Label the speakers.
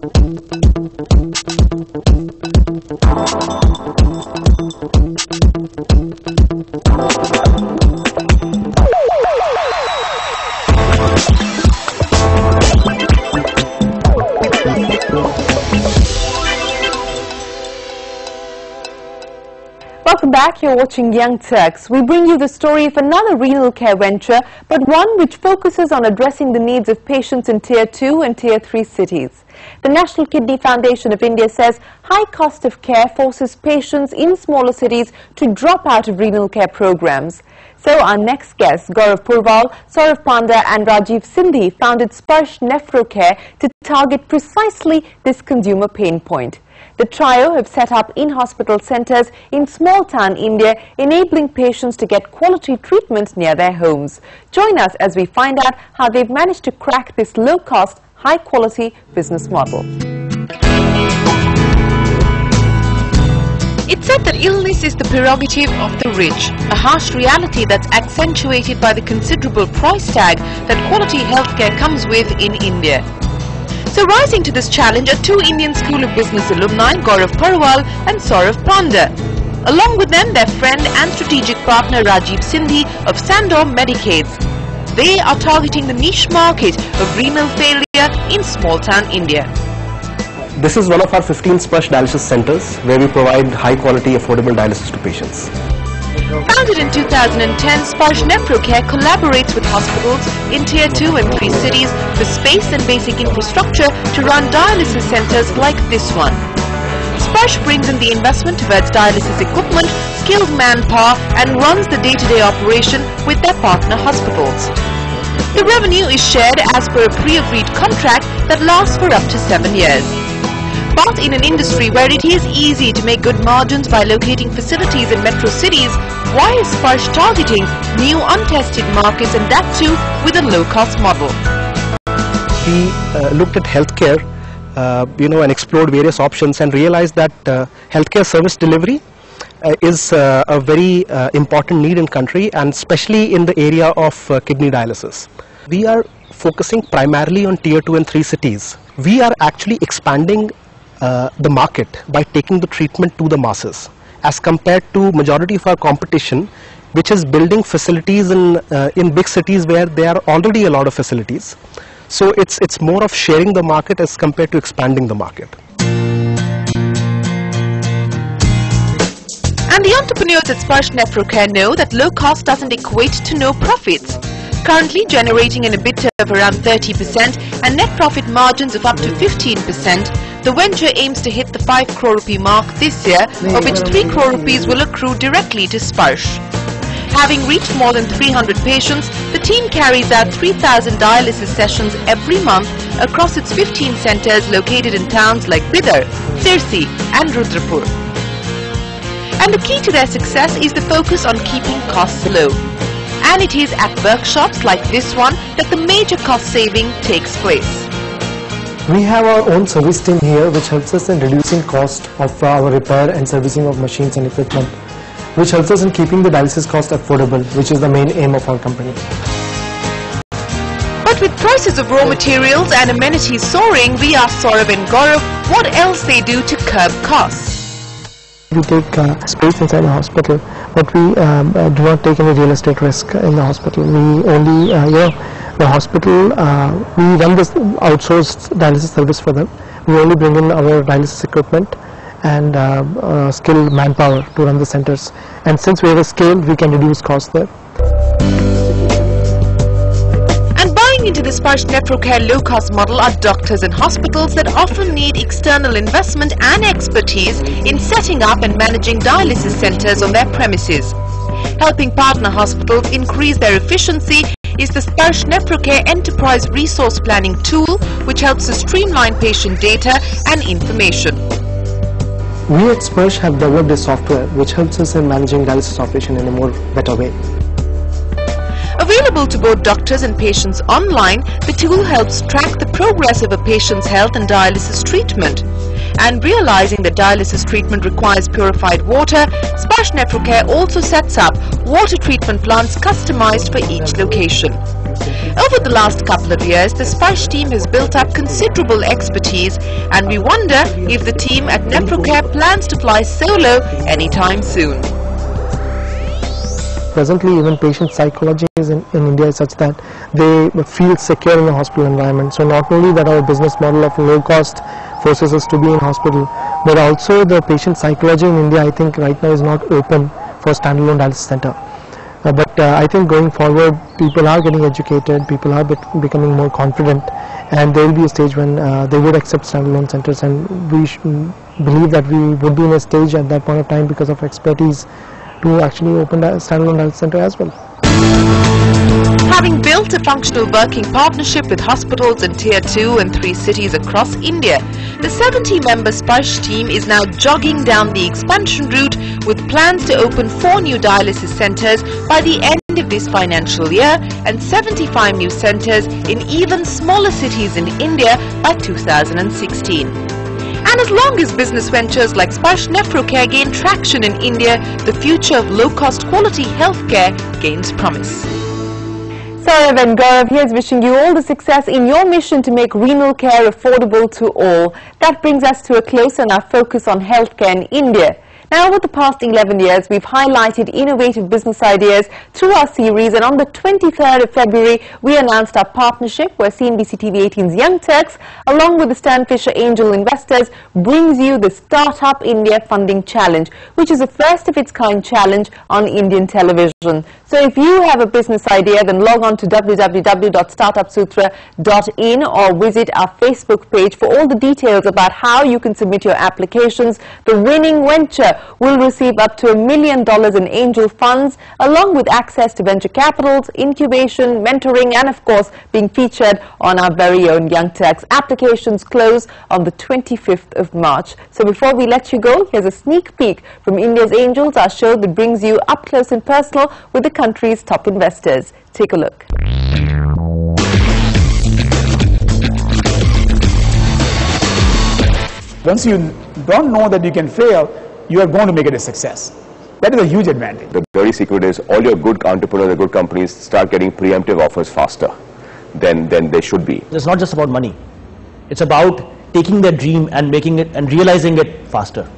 Speaker 1: Welcome back. You're watching Young Turks. We bring you the story of another renal care venture, but one which focuses on addressing the needs of patients in Tier 2 and Tier 3 cities. The National Kidney Foundation of India says high cost of care forces patients in smaller cities to drop out of renal care programs. So our next guests, Gaurav Purwal, Saurav Panda and Rajiv Sindhi, founded Sparsh Nephrocare to target precisely this consumer pain point. The trio have set up in-hospital centres in small-town India, enabling patients to get quality treatments near their homes. Join us as we find out how they've managed to crack this low-cost, high-quality business model. It's said that illness is the prerogative of the rich, a harsh reality that's accentuated by the considerable price tag that quality healthcare comes with in India. So rising to this challenge are two Indian School of Business alumni, Gaurav Purwal and Saurav Panda. Along with them, their friend and strategic partner Rajiv Sindhi of Sandor Medicades. They are targeting the niche market of renal failure in small-town India.
Speaker 2: This is one of our 15 Sparsh dialysis centers where we provide high-quality, affordable dialysis to patients.
Speaker 1: Founded in 2010, Sparsh Nephrocare collaborates with hospitals in Tier 2 and 3 cities for space and basic infrastructure to run dialysis centers like this one. Sparsh brings in the investment towards dialysis equipment, skilled manpower and runs the day-to-day operation with their partner hospitals. The revenue is shared as per a pre-agreed contract that lasts for up to 7 years. But in an industry where it is easy to make good margins by locating facilities in metro cities, why is Sparsh targeting new untested markets, and that too with a low-cost model?
Speaker 2: We looked at healthcare, and explored various options and realized that healthcare service delivery is a very important need in country, and especially in the area of kidney dialysis. We are focusing primarily on Tier 2 and 3 cities. We are actually expanding the market by taking the treatment to the masses, as compared to majority of our competition, which is building facilities in big cities where there are already a lot of facilities. So it's more of sharing the market as compared to expanding the market.
Speaker 1: And the entrepreneurs at Sparsh Nephrocare know that low cost doesn't equate to no profits. Currently generating an EBITDA of around 30% and net profit margins of up to 15%, the venture aims to hit the 5 crore rupee mark this year, of which 3 crore rupees will accrue directly to Sparsh. Having reached more than 300 patients, the team carries out 3,000 dialysis sessions every month across its 15 centres located in towns like Bidar, Sirsi and Rudrapur. And the key to their success is the focus on keeping costs low. And it is at workshops like this one that the major cost saving takes place.
Speaker 3: We have our own service team here which helps us in reducing cost of our repair and servicing of machines and equipment, which helps us in keeping the dialysis cost affordable, which is the main aim of our company.
Speaker 1: But with prices of raw materials and amenities soaring, we asked Saurav and Gaurav what else they do to curb costs.
Speaker 3: We take space inside the hospital, but we do not take any real estate risk in the hospital. We only, the hospital, we run this outsourced dialysis service for them. We only bring in our dialysis equipment and skilled manpower to run the centers. And since we have a scale, we can reduce costs there.
Speaker 1: Into the Sparsh Nephrocare low-cost model are doctors and hospitals that often need external investment and expertise in setting up and managing dialysis centers on their premises. Helping partner hospitals increase their efficiency is the Sparsh Nephrocare Enterprise Resource Planning tool, which helps to streamline patient data and information.
Speaker 3: We at Sparsh have developed a software which helps us in managing dialysis operation in a more better way.
Speaker 1: Available to both doctors and patients online, the tool helps track the progress of a patient's health and dialysis treatment. And realizing that dialysis treatment requires purified water, Sparsh Nephrocare also sets up water treatment plants customized for each location.
Speaker 4: Over the last couple of years, the Sparsh team has built up considerable expertise, and we wonder if the team at Nephrocare plans to fly solo anytime soon.
Speaker 3: Presently, even patient psychology in India is such that they feel secure in the hospital environment. So not only that our business model of low cost forces us to be in hospital, but also the patient psychology in India, I think right now is not open for standalone dialysis center. But I think going forward, people are getting educated, people are becoming more confident, and there will be a stage when they would accept standalone centers, and we believe that we would be in a stage at that point of time because of expertise to actually open a standalone dialysis center as well.
Speaker 4: Having built a functional working partnership with hospitals in Tier 2 and 3 cities across India, the 70-member Sparsh team is now jogging down the expansion route with plans to open 4 new dialysis centers by the end of this financial year and 75 new centers in even smaller cities in India by 2016. And as long as business ventures like Sparsh Nephrocare gain traction in India, the future of low-cost quality healthcare gains promise.
Speaker 1: Saurav and Gaurav here is wishing you all the success in your mission to make renal care affordable to all. That brings us to a close on our focus on healthcare in India. Now, over the past 11 years, we've highlighted innovative business ideas through our series, and on the 23rd of February, we announced our partnership where CNBC TV 18's Young Turks, along with the Stan Fisher Angel Investors, brings you the Startup India Funding Challenge, which is a first-of-its-kind challenge on Indian television. So if you have a business idea, then log on to www.startupsutra.in or visit our Facebook page for all the details about how you can submit your applications. The winning venture will receive up to $1 million in angel funds, along with access to venture capitals, incubation, mentoring, and of course being featured on our very own Young Turks. Applications close on the 25th of March. So before we let you go, here's a sneak peek from India's Angels, our show that brings you up close and personal with the country's top investors. Take a look.
Speaker 5: Once you don't know that you can fail, you are going to make it a success. That is a huge advantage.
Speaker 6: The dirty secret is all your good entrepreneurs, the good companies start getting preemptive offers faster than they should be.
Speaker 7: It's not just about money. It's about taking their dream and making it and realizing it faster.